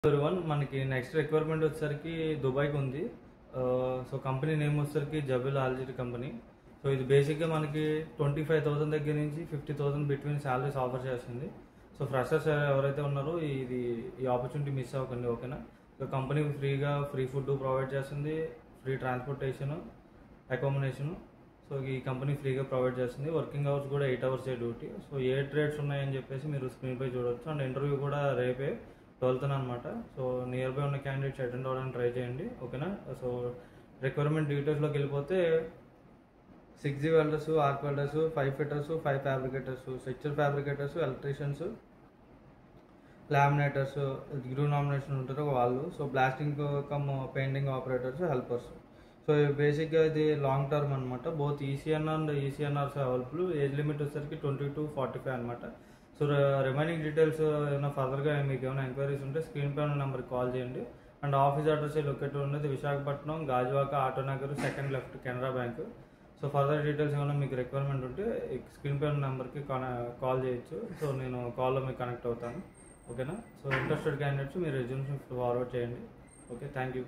Everyone మనకి next requirement వచ్చేసరికి దుబాయ్కి ఉంది. సో కంపెనీ నేమ్ వచ్చేసరికి జబెల్ ఆల్జీర్ కంపెనీ. సో ఇది బేసిక్గా మనకి 25,000 దగ్గర నుంచి 50,000 బిట్వీన్ శాలరీస్ ఆఫర్ చేస్తుంది. సో ఫ్రెషర్స్ ఎవరైతే ఉన్నారో ఈ ఆపర్చునిటీ మిస్ అవ్వకండి, ఓకేనా. So company free food provide చేస్తుంది, ఫ్రీ ట్రాన్స్పోర్టేషన్, అకామిడేషన్. సో ఈ కంపెనీ ఫ్రీగా ప్రొవైడ్ చేస్తుంది. వర్కింగ్ అవర్స్ కూడా 8 hours డ్యూటీ. సో ఏ ట్రేడ్స్ ఉన్నాయని చెప్పేసి మీరు స్క్రీన్పై చూడవచ్చు. అండ్ ఇంటర్వ్యూ కూడా రేపే 12th అనమాట. సో నియర్ బై ఉన్న క్యాండిడేట్స్ అటెండ్ అవ్వడానికి ట్రై చేయండి, ఓకేనా. సో రిక్వైర్మెంట్ డీటెయిల్స్లోకి వెళ్ళిపోతే 6G welders, arc welders, 5 fitters, 5 fabricators, structure fabricators, electricians, laminators, గ్రూ నామినేషన్ ఉంటారు వాళ్ళు. So blasting cum painting operators, helpers. So బేసిక్గా ఇది లాంగ్ టర్మ్ అనమాట. బోత్ ఈసీఎన్ అండ్ ఈసీఎన్ఆర్స్ అవైలబుల్. ఏజ్ లిమిట్ వచ్చేసరికి 20 to 45 అనమాట. సో రిమైనింగ్ డీటెయిల్స్ ఏమైనా ఫర్దర్గా మీకు ఏమైనా ఎంక్వైరీస్ ఉంటే స్క్రీన్ పై ఉన్న నెంబర్కి కాల్ చేయండి. అండ్ ఆఫీస్ అడ్రస్ లొకేట్ ఉన్నది Visakhapatnam, Gajuwaka, Autonagar, second left, Canara bank. So further details ఏమైనా మీకు రిక్వైర్మెంట్ ఉంటే స్క్రీన్ పై ఉన్న నెంబర్కి కాల్ చేయొచ్చు. సో నేను కాల్లో మీకు కనెక్ట్ అవుతాను, ఓకేనా. సో ఇంట్రెస్టెడ్ క్యాండిడేట్స్ మీరు రెజ్యూమ్స్ ఫార్వర్డ్ చేయండి. Okay, thank you.